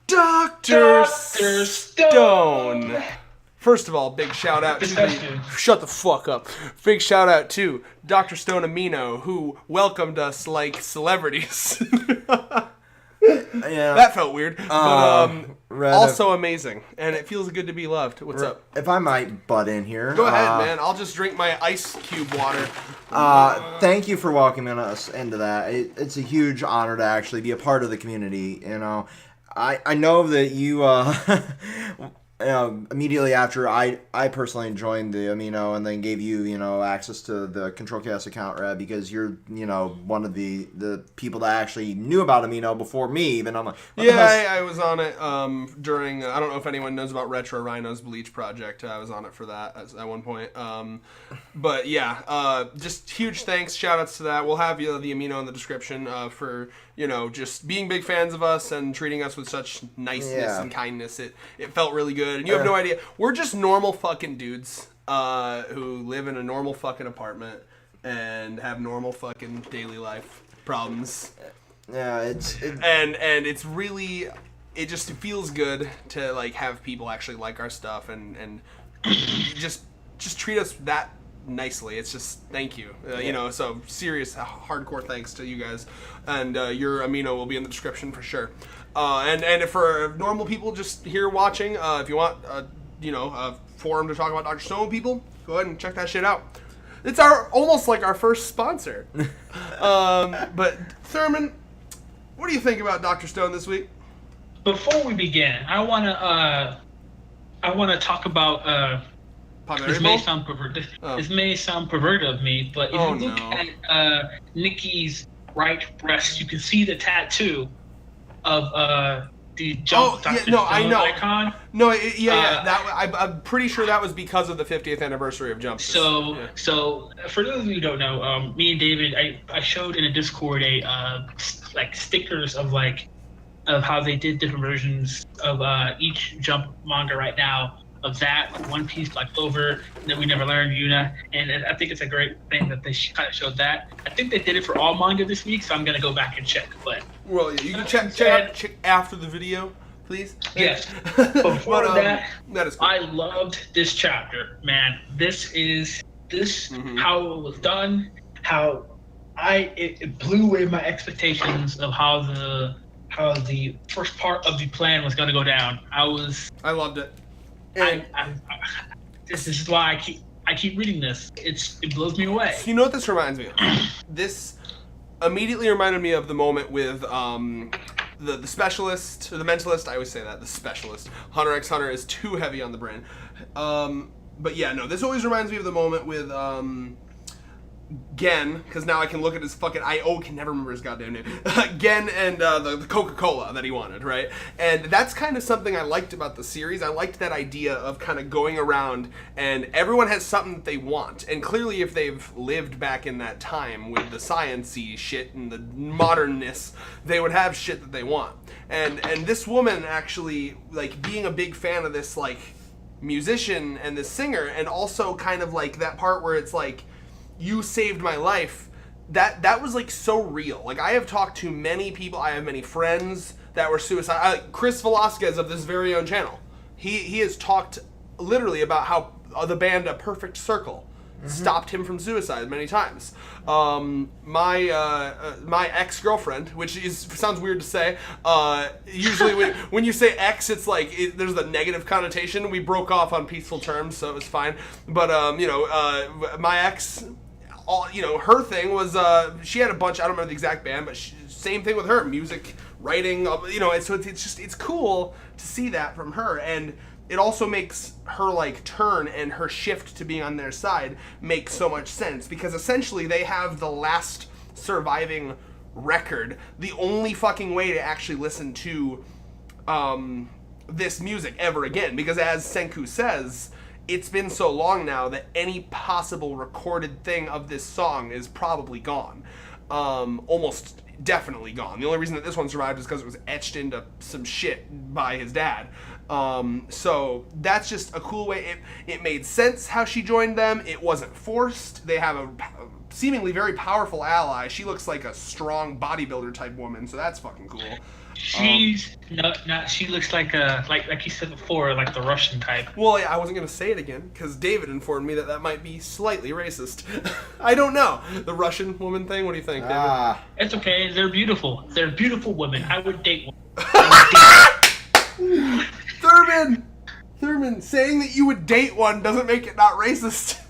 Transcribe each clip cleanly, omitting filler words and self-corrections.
Dr. Stone. First of all, big shout out to shut the fuck up. Big shout out to Dr. Stone Amino, who welcomed us like celebrities. Yeah. That felt weird, but also amazing, and it feels good to be loved. What's up? If I might butt in here. Go ahead, man. I'll just drink my ice cube water. Thank you for welcoming us into that. It's a huge honor to actually be a part of the community. You know, I know that you immediately after I personally joined the Amino and then gave you, access to the Control Chaos account, Red, because you're, one of the people that actually knew about Amino before me even. I'm like, I was on it during, I don't know if anyone knows about Retro Rhino's Bleach project. I was on it for that at one point. But yeah, just huge thanks, shout outs to that. We'll have the Amino in the description for, just being big fans of us and treating us with such niceness and kindness. It felt really good. And you have no idea. We're just normal fucking dudes who live in a normal fucking apartment and have normal fucking daily life problems. Yeah, and it's really, it just feels good to like have people actually like our stuff and just treat us that nicely. It's just thank you. So serious hardcore thanks to you guys, and your Amino will be in the description for sure. And for normal people just here watching, if you want a forum to talk about Dr. Stone people, go ahead and check that shit out. It's almost like our first sponsor. But Thurman, what do you think about Dr. Stone this week? Before we begin, I wanna talk about this may sound perverted. This may sound perverted of me, but if you look at Nikki's right breast, you can see the tattoo of the jump Dr. Stone icon. No, I'm pretty sure that was because of the 50th anniversary of Jump. So for those of you who don't know, me and David, I showed in a Discord like stickers of how they did different versions of each Jump manga right now. Of that, One Piece, Black Clover, that we never learned, Yuna, and I think it's a great thing that they kind of showed that. I think they did it for all manga this week, so I'm gonna go back and check. But you can check after the video, please. Yes. Before that is cool. I loved this chapter, man. This how it was done, how it blew away my expectations of how the first part of the plan was gonna go down. I loved it. This is why I keep reading this. It blows me away. So you know what this reminds me of? This immediately reminded me of the moment with the specialist or the mentalist. I always say that, the specialist. Hunter x Hunter is too heavy on the brain. But yeah, no, this always reminds me of the moment with Gen, because now I can look at his fucking, can never remember his goddamn name. Gen and the Coca-Cola that he wanted, right? And that's kind of something I liked about the series. I liked that idea of kind of going around and everyone has something that they want. And clearly if they've lived back in that time with the science-y shit and the modernness, they would have shit that they want. And this woman actually, like, being a big fan of this, like, musician and this singer, and also kind of like that part where it's like, you saved my life, that was like so real. Like, I have talked to many people, I have many friends that were suicidal. Chris Velasquez of this very own channel, he has talked literally about how the band A Perfect Circle stopped him from suicide many times. My ex-girlfriend, which sounds weird to say, usually when you say ex, it's like there's a negative connotation. We broke off on peaceful terms, so it was fine. But my ex, her thing was she had a bunch. I don't remember the exact band, but same thing with her, music, writing. And so it's cool to see that from her, and it also makes her like turn and her shift to being on their side make so much sense, because essentially they have the last surviving record, the only fucking way to actually listen to this music ever again, because as Senku says, it's been so long now that any possible recorded thing of this song is probably gone. Almost definitely gone. The only reason that this one survived is because it was etched into some shit by his dad. So that's just a cool way. It made sense how she joined them. It wasn't forced. They have a seemingly very powerful ally. She looks like a strong bodybuilder type woman, so that's fucking cool. She's not. She looks like you said before, like the Russian type. Well, yeah, I wasn't gonna say it again because David informed me that might be slightly racist. I don't know the Russian woman thing. What do you think, David? It's okay. They're beautiful. They're beautiful women. I would date one. Thurman, saying that you would date one doesn't make it not racist.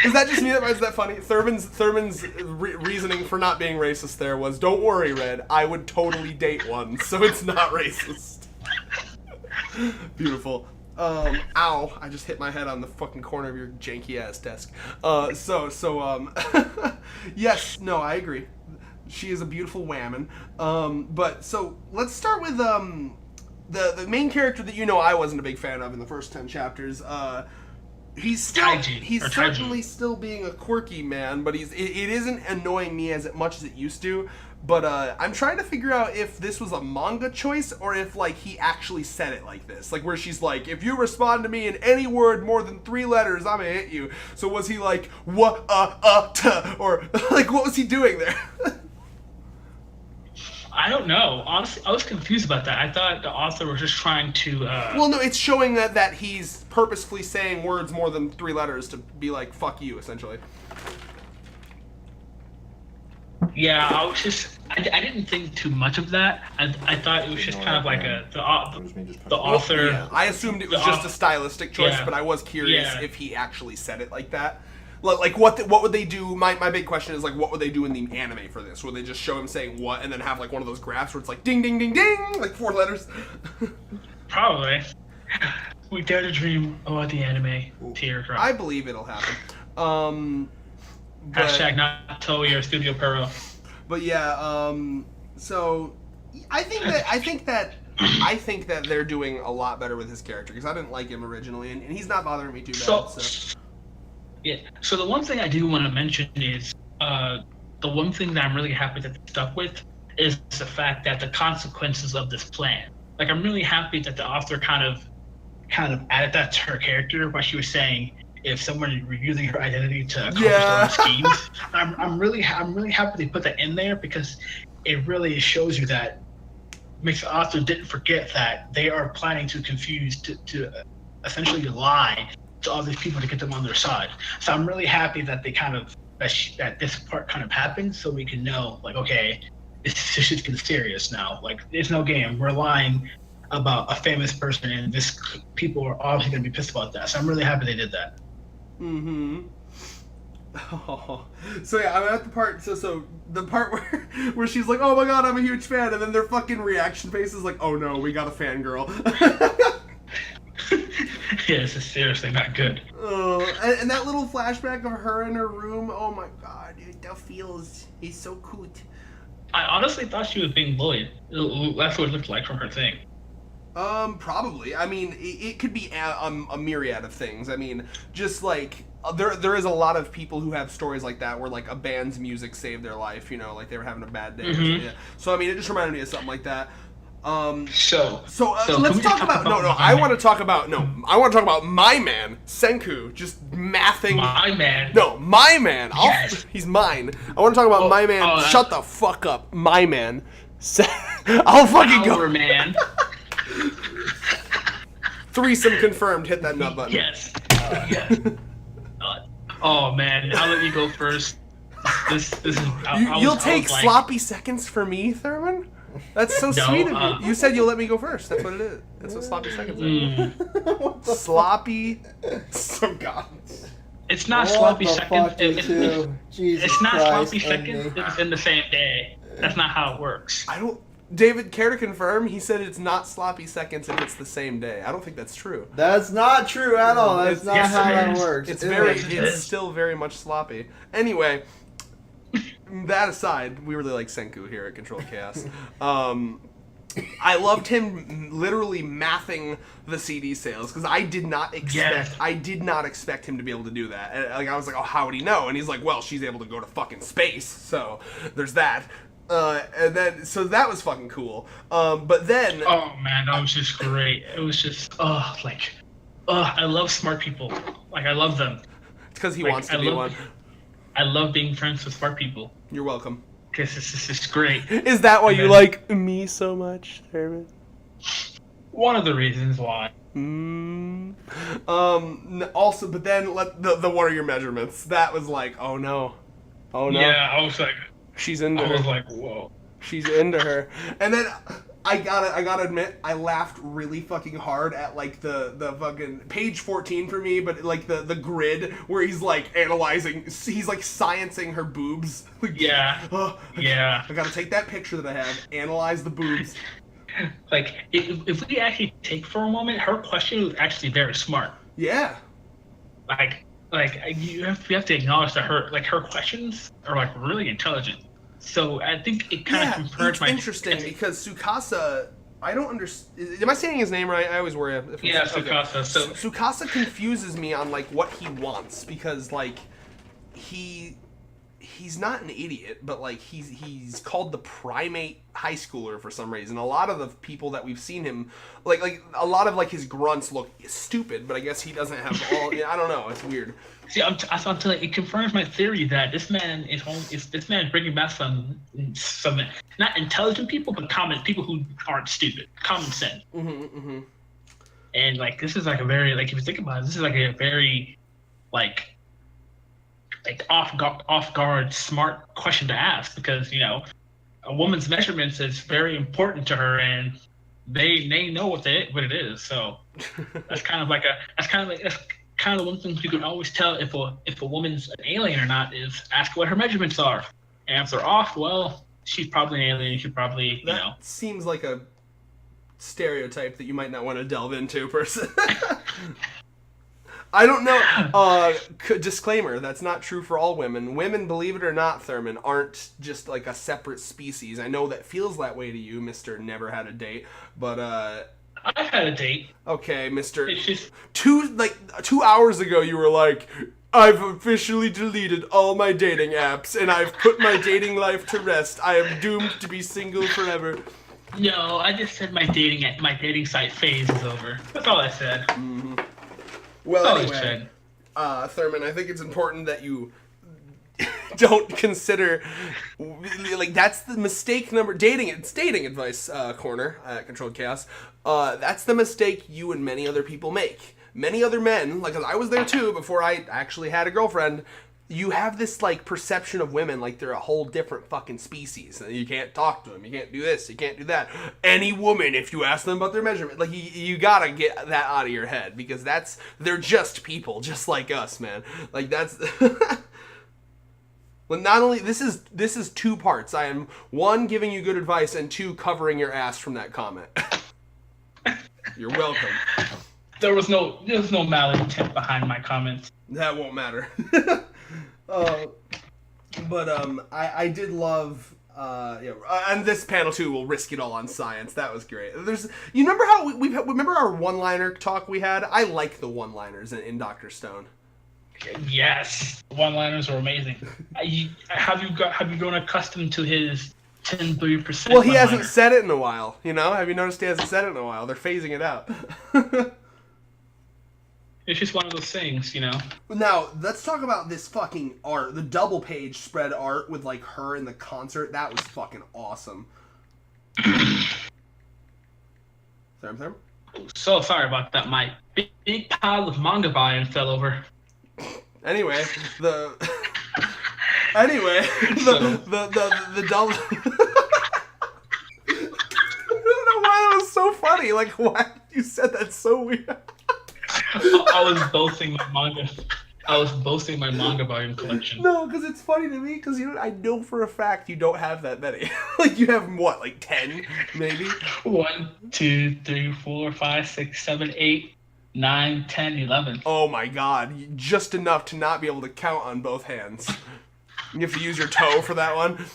Is that just me? Is that funny? Thurman's reasoning for not being racist there was, don't worry, Red, I would totally date one, so it's not racist. Beautiful. Ow, I just hit my head on the fucking corner of your janky-ass desk. Yes, no, I agree. She is a beautiful whammon. But, so, let's start with, the main character that I wasn't a big fan of in the first 10 chapters, he's certainly still being a quirky man, but it isn't annoying me as much as it used to. But I'm trying to figure out if this was a manga choice or if like he actually said it like this, like where she's like, if you respond to me in any word more than 3 letters, I'm gonna hit you. So was he like what or like what was he doing there? I don't know. Honestly, I was confused about that. I thought the author was just trying to. Well, no, it's showing that he's purposefully saying words more than 3 letters to be like "fuck you," essentially. Yeah, I was just. I didn't think too much of that. I thought it was just kind of like the author. Yeah, I assumed it was just a stylistic choice, but I was curious if he actually said it like that. Like what would they do? My big question is like, what would they do in the anime for this? Would they just show him saying what and then have like one of those graphs where it's like ding ding ding ding, like 4 letters? Probably. We dare to dream about the anime. Teardrop. I believe it'll happen. Hashtag not Toei or Studio Pearl. But yeah, so I think that they're doing a lot better with his character because I didn't like him originally, and he's not bothering me too bad. So. Yeah. So the one thing I do want to mention is the one thing that I'm really happy that they stuck with is the fact that the consequences of this plan. Like I'm really happy that the author kind of added that to her character, what she was saying. If someone were using her identity to accomplish their own schemes, I'm really happy they put that in there because it really shows you that makes the author didn't forget that they are planning to confuse to essentially lie to all these people to get them on their side. So I'm really happy that they that this part kind of happened so we can know like, okay, this shit's getting serious now. Like there's no game. We're lying about a famous person and people are obviously going to be pissed about that. So I'm really happy they did that. Mm-hmm. Oh. So yeah, I'm at the part. So the part where she's like, "Oh my god, I'm a huge fan," and then their fucking reaction face is like, "Oh no, we got a fangirl." Yeah, this is seriously not good. And that little flashback of her in her room. Oh my god, that feels. He's so cute. I honestly thought she was being bullied. That's what it looked like from her thing. Probably. I mean, it could be a myriad of things. I mean, just like there is a lot of people who have stories like that where like a band's music saved their life. Like they were having a bad day. Mm-hmm. Yeah. So I mean, it just reminded me of something like that. So let's talk about I want to talk about my man Senku just mathing. My man. No, my man. Yes. He's mine. I want to talk about my man. Shut the fuck up, my man. I'll fucking go. Our man. Threesome confirmed. Hit that nut button. Yes. Yes. Oh man, I'll let you go first. This is. You'll take sloppy seconds for me, Thurman. That's so sweet of you. You said you'll let me go first. That's what it is. That's what sloppy seconds are. Sloppy. So God. It's not sloppy seconds. It's not sloppy seconds. It's in the same day. That's not how it works. David, care to confirm? He said it's not sloppy seconds if it's the same day. I don't think that's true. That's not true at all. That's not how that works. It's still very much sloppy. Anyway, that aside, we really like Senku here at Control Chaos. I loved him literally mathing the CD sales because I did not expect him to be able to do that. And, like I was like, oh, how would he know? And he's like, well, she's able to go to fucking space, so there's that. And then, so that was fucking cool. But then... Oh, man, that was just great. It was just, I love smart people. Like, I love them. It's because he wants to be one. I love being friends with smart people. You're welcome. because this is great. Is that why you like me so much, Thurman? One of the reasons why. Also, but then the what are your measurements? That was like, oh no. Yeah, I was like, she's into her. I was like, whoa. She's into her. And then I gotta admit, I laughed really fucking hard at like the fucking page 14 for me, but like the grid where he's like analyzing, he's like sciencing her boobs. Yeah. Yeah. I gotta take that picture that I have, analyze the boobs. Like, if we actually take for a moment, her question was actually very smart. Yeah. Like you have to acknowledge that her questions are like really intelligent. So I think it kind of confirms my. It's interesting because Tsukasa, I don't understand. Am I saying his name right? I always worry. Yeah, Tsukasa. So Tsukasa confuses me on like what he wants because like he's not an idiot, but like he's called the primate high schooler for some reason. A lot of the people that we've seen him like a lot of like his grunts look stupid, but I guess he doesn't have all. I don't know. It's weird. See, I'm telling you, it confirms my theory that this man is bringing back some not intelligent people, but common people who aren't stupid, common sense. Mm-hmm. And like this is like a very like if you think about it, this is like a very like off guard smart question to ask because a woman's measurements is very important to her and they know what it is. So that's kind of one thing you can always tell if a woman's an alien or not is ask what her measurements are. And if they're off, well, she's probably an alien. She probably that seems like a stereotype that you might not want to delve into, person. I don't know. Disclaimer, that's not true for all women. Women, believe it or not, Thurman, aren't just like a separate species. I know that feels that way to you, Mr. Never Had a Date, but I had a date. Okay, Mr. It's just 2 hours ago you were like, I've officially deleted all my dating apps and I've put my dating life to rest. I am doomed to be single forever. No, I just said my dating site phase is over. That's all I said. Mm-hmm. Well, anyway, Thurman, I think it's important that you don't consider like that's the mistake number. It's dating advice corner at Controlled Chaos. That's the mistake you and many other people make. Many other men, like 'cause I was there too before I actually had a girlfriend. You have this like perception of women like they're a whole different fucking species. You can't talk to them. You can't do this. You can't do that. Any woman, if you ask them about their measurement, like you gotta get that out of your head because they're just people, just like us, man. Like that's. Well, not only this is two parts. I am one giving you good advice and two covering your ass from that comment. You're welcome. There was no malintent behind my comments. That won't matter. But I did love and this panel too will risk it all on science. That was great. You remember how remember our one-liner talk we had? I like the one-liners in Dr. Stone. Yes, one-liners are amazing. Have you grown accustomed to his 10-30%? Well, he hasn't said it in a while. Have you noticed he hasn't said it in a while? They're phasing it out. It's just one of those things, Now, let's talk about this fucking art. The double page spread art with, like, her in the concert. That was fucking awesome. Therm? So sorry about that. My big pile of manga volume fell over. Anyway, the double... I don't know why that was so funny. Like, why you said that so weird? I was boasting my manga volume collection. No, because it's funny to me because I know for a fact you don't have that many. Like you have what, like 10 maybe? 1, 2, 3, 4, 5, 6, 7, 8, 9, 10, 11. Oh my god, just enough to not be able to count on both hands. You have to use your toe for that one.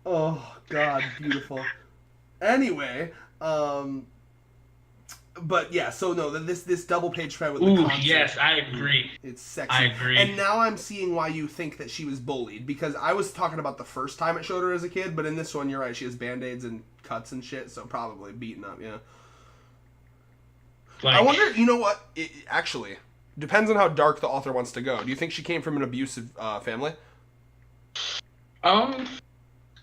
Oh god, beautiful. Anyway, but yeah, so no, this double page spread with the concert. Yes, I agree. It's sexy. I agree. And now I'm seeing why you think that she was bullied, because I was talking about the first time it showed her as a kid, but in this one, you're right, she has band-aids and cuts and shit, so probably beaten up, yeah. I wonder, you know what, it actually depends on how dark the author wants to go. Do you think she came from an abusive family? Um,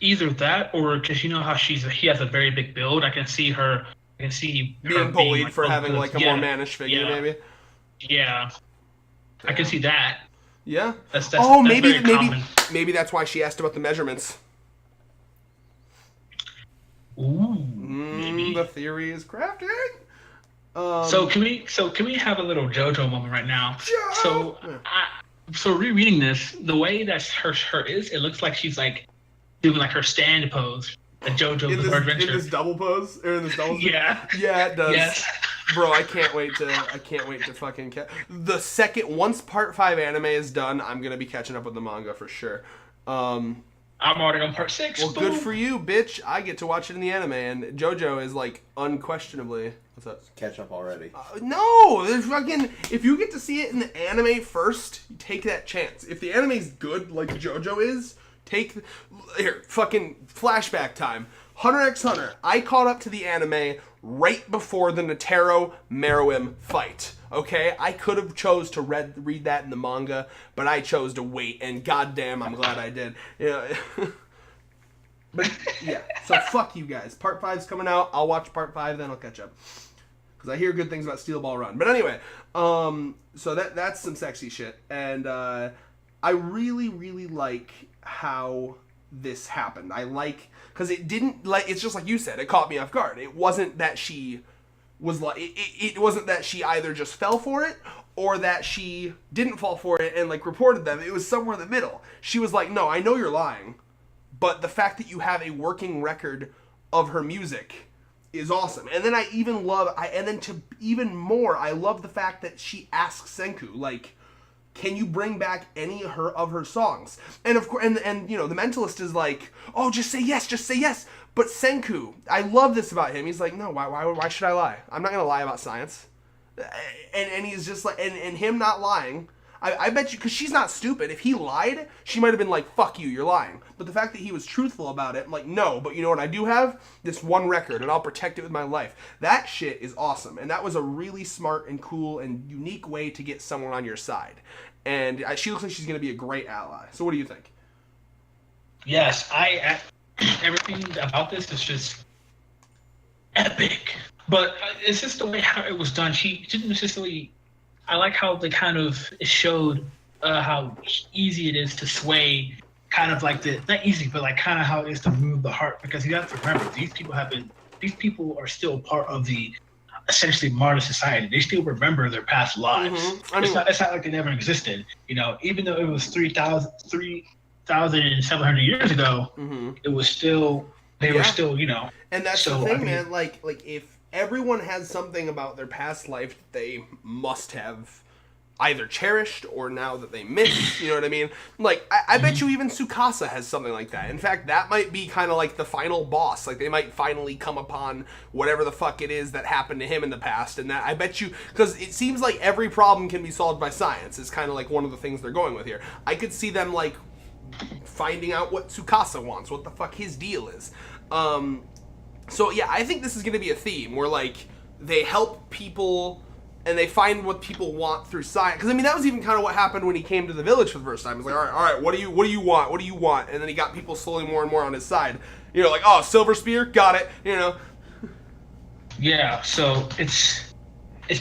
Either that, or because you know how he has a very big build. I can see her. I can see her Being bullied like, for having because- like a more mannish figure, yeah, maybe. yeah. I can see that. Yeah. That's Oh, that's maybe very common. maybe that's why she asked about the measurements. Ooh, maybe. The theory is crafted. So can we have a little JoJo moment right now? Jo- So rereading this, the way that her is, it looks like she's like doing like her stand pose. The JoJo in Bizarre this, Adventure. in this double pose or in this double. Yeah. Yeah, it does. Yes. Bro, I can't wait to fucking the second once part 5 anime is done, I'm gonna be catching up with the manga for sure. I'm already on part 6. Well, good for you, bitch. I get to watch it in the anime, and JoJo is like unquestionably. What's up? Catch up already. No, there's fucking. If you get to see it in the anime first, take that chance. If the anime's good, like JoJo is, here. Fucking flashback time. Hunter x Hunter. I caught up to the anime right before the Netero Meruem fight. Okay, I could have chose to read that in the manga, but I chose to wait, and goddamn, I'm glad I did. Yeah. But yeah, so fuck you guys. Part 5's coming out. I'll watch part 5, then I'll catch up. Because I hear good things about Steel Ball Run. But anyway, so that's some sexy shit. And I really, really like how this happened. I like, because it didn't, like, it's just like you said, it caught me off guard. It wasn't that she was like, it wasn't that she either just fell for it or that she didn't fall for it and like reported them. It was somewhere in the middle. She was like, no, I know you're lying, but the fact that you have a working record of her music is awesome. And then I even love, even more, I love the fact that she asks Senku, like, can you bring back any of her songs? And of course, and you know, the Mentalist is like, oh, just say yes, just say yes. But Senku, I love this about him. He's like, no, why should I lie? I'm not gonna lie about science. And he's just like, and him not lying, I bet you, because she's not stupid. If he lied, she might have been like, fuck you, you're lying. But the fact that he was truthful about it, I'm like, no, but you know what I do have? This one record, and I'll protect it with my life. That shit is awesome. And that was a really smart and cool and unique way to get someone on your side. And she looks like she's going to be a great ally. So what do you think? Yes, everything about this is just epic. But it's just the way how it was done. She didn't necessarily. I like how they kind of showed how easy it is to sway, kind of like not easy, but like kind of how it is to move the heart. Because you have to remember, these people are still part of the essentially modern society. They still remember their past lives. Mm-hmm. I mean, it's not like they never existed. You know, even though it was 3,700 years ago, mm-hmm. it was still they were still, you know. And that's the thing, man. Like if everyone has something about their past life that they must have either cherished or now that they miss, you know what I mean? Like, I bet you even Tsukasa has something like that. In fact, that might be kind of like the final boss. Like, they might finally come upon whatever the fuck it is that happened to him in the past. And that, I bet you, because it seems like every problem can be solved by science. It's kind of like one of the things they're going with here. I could see them, like, finding out what Tsukasa wants, what the fuck his deal is. So, yeah, I think this is going to be a theme where, like, they help people and they find what people want through science. Because, I mean, that was even kind of what happened when he came to the village for the first time. He was like, all right, what do you want? What do you want? And then he got people slowly more and more on his side. You know, like, oh, silver spear, got it, you know. Yeah, so it's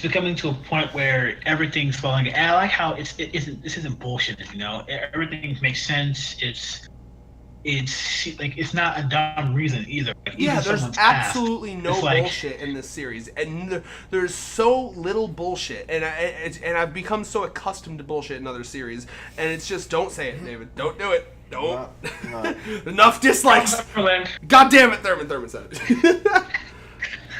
becoming to a point where everything's falling. And I like how this isn't bullshit, you know. Everything makes sense. It's like it's not a dumb reason either. Like, yeah, there's absolutely no bullshit in this series, and there's so little bullshit, and I've become so accustomed to bullshit in other series, and it's just don't say it, David. Don't do it. Don't. No. Enough dislikes. God damn it, Thurman said it.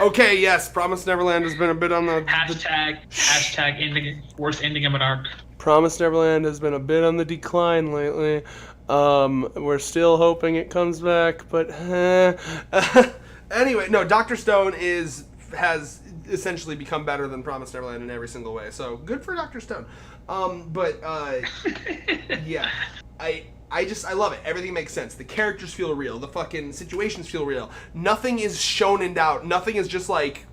Okay, yes, Promised Neverland has been a bit on the hashtag ending, worst ending of an arc. Promised Neverland has been a bit on the decline lately. We're still hoping it comes back, but anyway, no, Dr. Stone has essentially become better than Promised Neverland in every single way. So good for Dr. Stone. Yeah, I love it. Everything makes sense. The characters feel real. The fucking situations feel real. Nothing is shown in doubt. Nothing is just like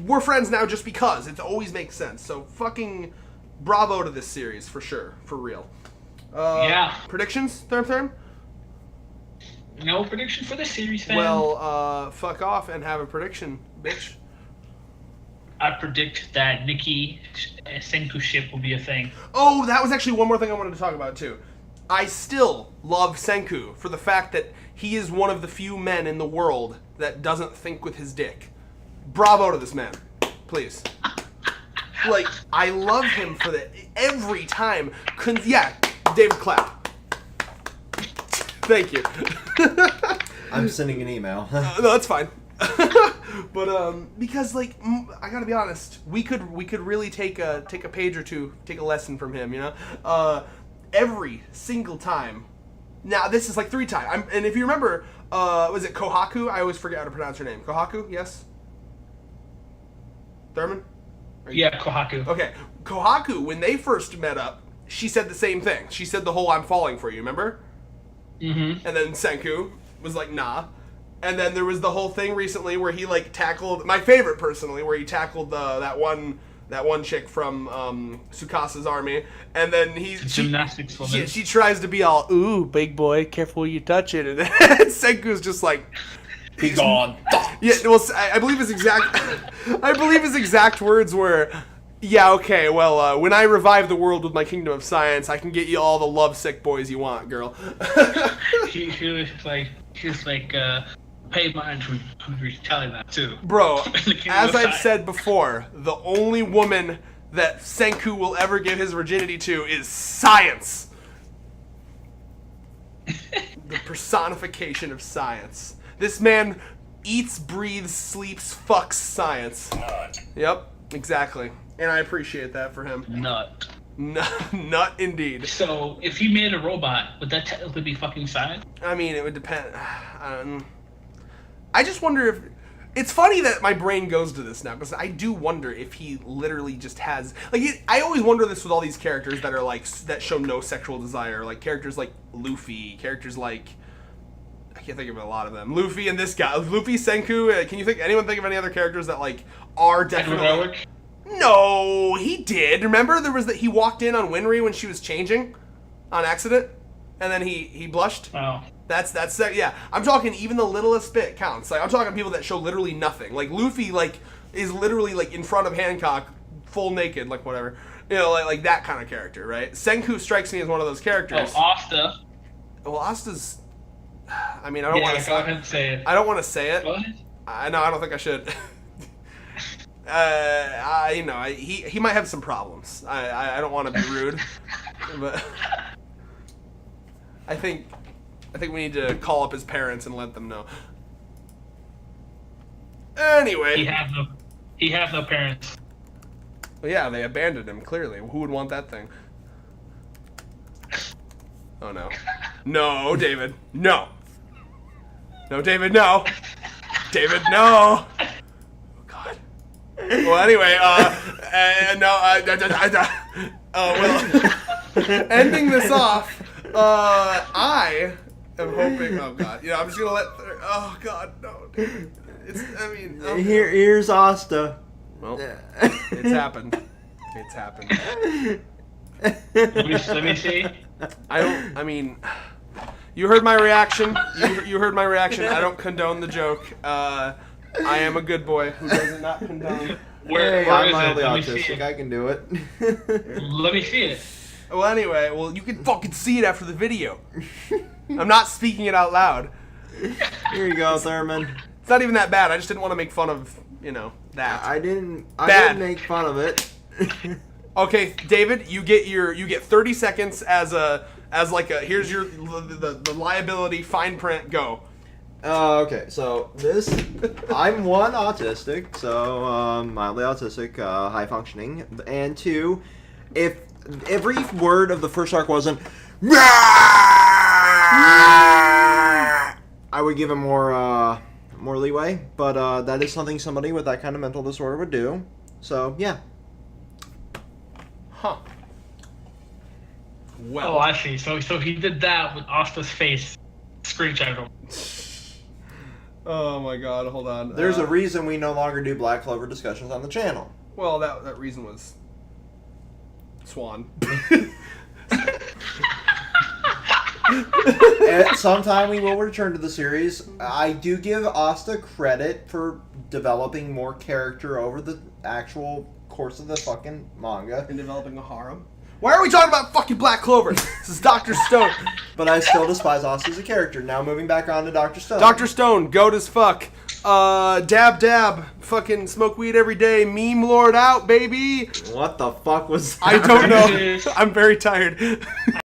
we're friends now just because. It always makes sense. So fucking bravo to this series for sure, for real. Yeah. Predictions, Therm? No prediction for the series, fam. Well, fuck off and have a prediction, bitch. I predict that Nikki Senku ship will be a thing. Oh, that was actually one more thing I wanted to talk about, too. I still love Senku for the fact that he is one of the few men in the world that doesn't think with his dick. Bravo to this man. Please. Like, I love him for that. Every time. Yeah, David clap. Thank you. I'm sending an email. No, that's fine. But because like I gotta be honest, we could really take a page or two, take a lesson from him, you know. Every single time. Now this is like 3 times. And if you remember, was it Kohaku? I always forget how to pronounce her name. Kohaku, yes. Thurman. Yeah, Kohaku. Okay, Kohaku. When they first met up, she said the same thing. She said the whole "I'm falling for you." Remember? Mm-hmm. And then Senku was like, "Nah." And then there was the whole thing recently where he like tackled my favorite personally, where he tackled that one chick from Tsukasa's army, and then gymnastics woman. She tries to be all, "Ooh, big boy, careful you touch it," and then Senku's just like, Be gone. Yeah, well, I believe his exact words were, "Yeah, okay, well, when I revive the world with my kingdom of science, I can get you all the lovesick boys you want, girl." She was like, pay mind who telling that too. Bro, as I've said before, the only woman that Senku will ever give his virginity to is science. The personification of science. This man eats, breathes, sleeps, fucks science. Yep, exactly. And I appreciate that for him. Nut. Nut indeed. So, if he made a robot, would that technically be fucking science? I mean, it would depend. I just wonder if... It's funny that my brain goes to this now, because I do wonder if he literally just has... Like, I always wonder this with all these characters that are, like, that show no sexual desire. Like, characters like Luffy, characters like... I can't think of a lot of them. Luffy and this guy. Luffy, Senku. Can you anyone think of any other characters that, like, are definitely... No, he did. Remember he walked in on Winry when she was changing on accident, and then he blushed. Oh, that's yeah. I'm talking even the littlest bit counts. Like I'm talking people that show literally nothing. Like Luffy, like is literally like in front of Hancock, full naked, like whatever. You know, like that kind of character, right? Senku strikes me as one of those characters. Oh, Asta. Well, Asta's. I mean, I don't want to. Go ahead and say it. I don't want to say it. What? I don't think I should. He might have some problems. I don't want to be rude, but I think we need to call up his parents and let them know. Anyway, he has no parents. Well, yeah, they abandoned him. Clearly, who would want that thing? Oh no, no, David, no, David, no, David, no. Well, anyway, ending this off, I am hoping. Oh God, I'm just gonna let. Oh God, no. Here's Asta. Well, it's happened. It's happened. Let me see. I mean, you heard my reaction. You heard my reaction. I don't condone the joke. I am a good boy who does not condone. Where I'm is mildly it? Let me see autistic. it. I can do it. Let me see it. Well, anyway, you can fucking see it after the video. I'm not speaking it out loud. Here you go, Thurman. It's not even that bad. I just didn't want to make fun of, that. I didn't make fun of it. Okay, David, you get 30 seconds as here's your the liability fine print, go. Okay, so I'm one, autistic, so mildly autistic, high functioning, and 2, if every word of the first arc wasn't I would give him more leeway, but that is something somebody with that kind of mental disorder would do. So yeah. Huh. Well. Oh, I see. So he did that with Asta's face screenshot him. Oh my God! Hold on. There's a reason we no longer do Black Clover discussions on the channel. Well, that reason was Swan. At some time we will return to the series. I do give Asta credit for developing more character over the actual course of the fucking manga. And developing a harem. Why are we talking about fucking Black Clover? This is Dr. Stone. But I still despise Asta as a character. Now moving back on to Dr. Stone. Dr. Stone, goat as fuck. Dab, fucking smoke weed every day. Meme lord out, baby. What the fuck was that? I don't know. I'm very tired.